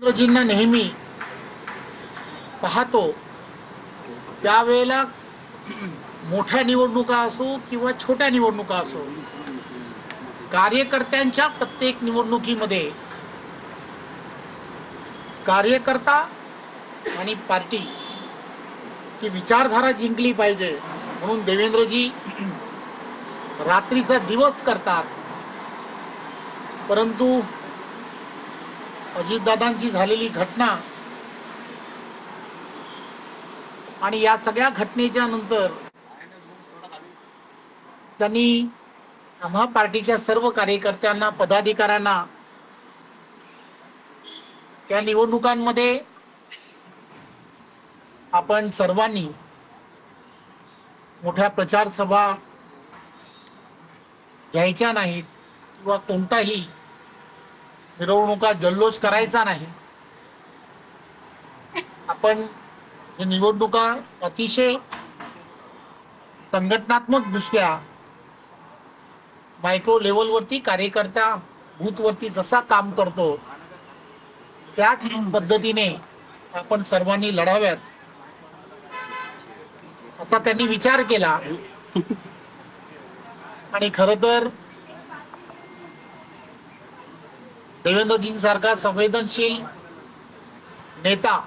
देवेंद्रजींना नेहमी पाहतो त्यावेळेला मोठ्या निवडणुका असो किंवा छोट्या निवडणुका असो, कार्यकर्त्यांच्या प्रत्येक निवडणुकीमध्ये कार्यकर्ता आणि पार्टी ची विचारधारा जिंकली पाहिजे म्हणून देवेंद्रजी रात्रीचा दिवस करतात. परंतु अजितदादांची झालेली घटना आणि या सगळ्या घटनेच्या नंतर त्यांनी आम्हा पार्टीच्या सर्व कार्यकर्त्यांना, पदाधिकाऱ्यांना त्या निवडणुकांमध्ये आपण सर्वांनी मोठ्या प्रचार सभा घ्यायच्या नाहीत किंवा कोणताही मिरवणुका जल्लोष करायचा नाही. आपण ही निवडणुका अतिशय संघटनात्मक दृष्ट्या मायक्रो लेवलवरती कार्यकर्ता बूथवरती जसा काम करतो त्याच पद्धतीने आपण सर्वांनी लढाव्यात असा त्यांनी विचार केला. आणि खरं तर देवेंद्रजींसारखा संवेदनशील नेता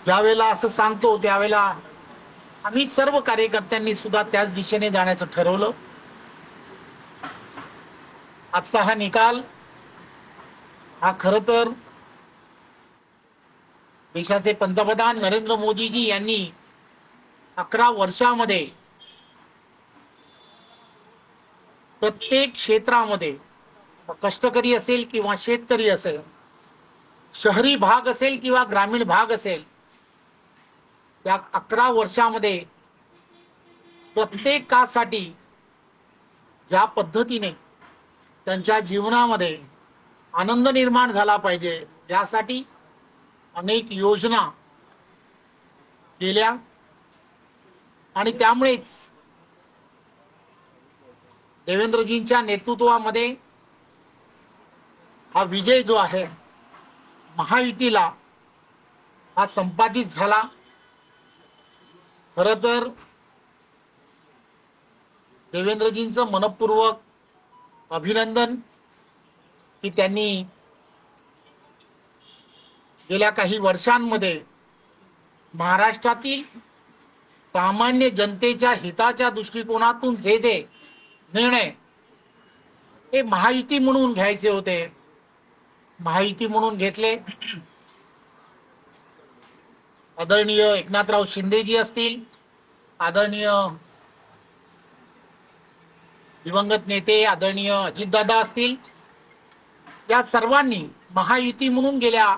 ज्यावेळेला असं सांगतो त्यावेळेला आम्ही सर्व कार्यकर्त्यांनी सुद्धा त्याच दिशेने जाण्याचं ठरवलं. आजचा हा निकाल हा खरं तर देशाचे पंतप्रधान नरेंद्र मोदीजी यांनी 11 वर्षामध्ये प्रत्येक क्षेत्रामध्ये, कष्टकरी असेल किंवा शेतकरी असेल, शहरी भाग असेल किंवा ग्रामीण भाग असेल, या 11 वर्षामध्ये प्रत्येकासाठी ज्या पद्धतीने त्यांच्या जीवनामध्ये आनंद निर्माण झाला पाहिजे यासाठी अनेक योजना केल्या. आणि त्यामुळेच देवेंद्रजींच्या नेतृत्वामध्ये हा विजय जो आहे महायुतीला हा संपादित झाला. खरं तर देवेंद्रजींचं मनपूर्वक अभिनंदन की त्यांनी गेल्या काही वर्षांमध्ये महाराष्ट्रातील सामान्य जनतेच्या हिताच्या दृष्टिकोनातून जे निर्णय हे महायुती म्हणून घ्यायचे होते, महायुती म्हणून घेतले. आदरणीय एकनाथराव शिंदेजी असतील, आदरणीय दिवंगत नेते आदरणीय अजितदादा असतील, या सर्वांनी महायुती म्हणून गेल्या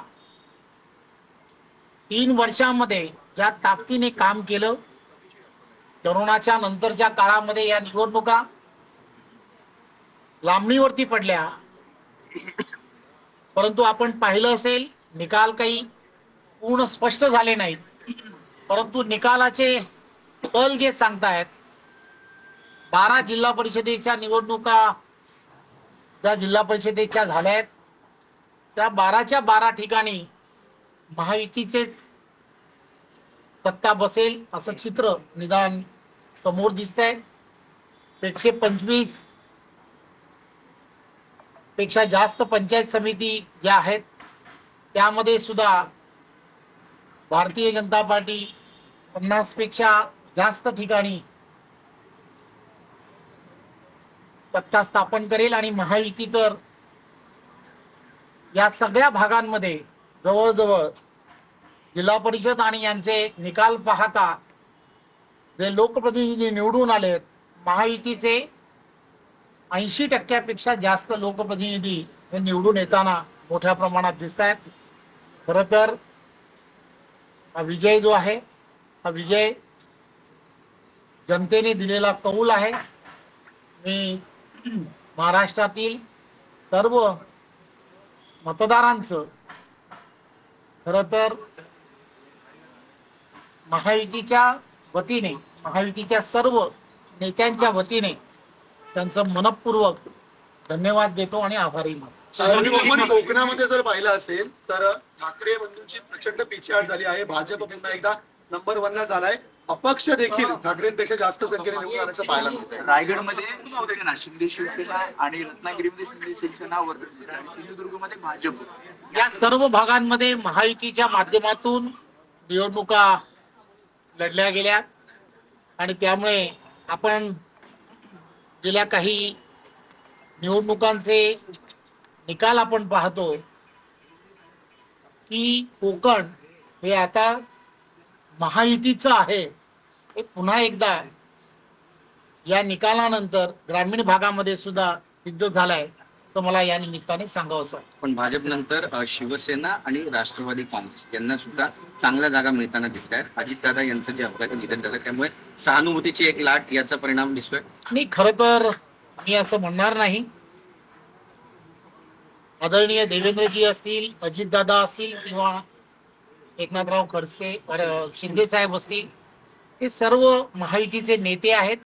3 वर्षांमध्ये ज्या ताकदीने काम केलं. कोरोनाच्या नंतरच्या काळामध्ये या निवडणुका लांबणीवरती पडल्या, परंतु आपण पाहिलं असेल निकाल काही पूर्ण स्पष्ट झाले नाहीत. परंतु निकालाचे कल जे सांगतायत 12 जिल्हा परिषदेच्या निवडणुका ज्या जिल्हा परिषदेच्या झाल्या आहेत त्या 12च्या 12 ठिकाणी महायुतीचेच सत्ता बसेल असं चित्र निदान समोर दिसतंय. 125 पेक्षा जास्त पंचायत समिती ज्या आहेत त्यामध्ये सुद्धा भारतीय जनता पार्टी 50 पेक्षा जास्त ठिकाणी सत्ता स्थापन करेल. आणि महायुती तर या सगळ्या भागांमध्ये जवळजवळ जिल्हा परिषद आणि यांचे निकाल पाहता जे लोकप्रतिनिधी निवडून आलेत महायुतीचे 80% जास्त लोकप्रतिनिधी हे निवडून येताना मोठ्या प्रमाणात दिसत आहेत. खरं तर हा विजय जो आहे हा विजय जनतेने दिलेला कौल आहे. मी महाराष्ट्रातील सर्व मतदारांचं खरं तर महायुतीच्या वतीने, महायुतीच्या सर्व नेत्यांच्या वतीने त्यांचं मनपूर्वक धन्यवाद देतो आणि आभारी मानतो. पण कोकणामध्ये जर पाहिलं असेल तर ठाकरे बंधूंची प्रचंड पिछेहाट झाली आहे. भाजप पुन्हा एकदा नंबर 1 ला झालाय. अपक्ष देखील ठाकरेंपेक्षा जास्त संख्येने निवडून आल्याचं पाहायला मिळतंय. रायगडमध्ये ना शिंदे शिवसेना आणि रत्नागिरीमध्ये शिंदे शिवसेना वर्सेस आणि सिंधुदुर्गमध्ये भाजप या सर्व भागांमध्ये महायुतीच्या माध्यमातून निवडणुका लढल्या गेल्या आणि त्यामुळे आपण गेल्या काही निवडणुकांचे निकाल आपण पाहतो की कोकण हे आता महायुतीचं आहे. हे पुन्हा एकदा या निकालानंतर ग्रामीण भागामध्ये सुद्धा सिद्ध झालाय असं मला या निमित्ताने सांगावंसं वाटतं. पण भाजप नंतर शिवसेना आणि राष्ट्रवादी काँग्रेस यांना सुद्धा चांगल्या जागा मिळताना दिसत आहेत. अजितदादा यांचं जे अपघाती निधन झालं त्यामुळे सहानुभूतीची एक लाट याचा परिणाम दिसतोय. आणि खरं तर मी असं म्हणणार नाही. आदरणीय देवेंद्रजी असतील, अजितदादा असतील किंवा एकनाथराव खडसे शिंदे साहेब असतील, हे सर्व महायुतीचे नेते आहेत.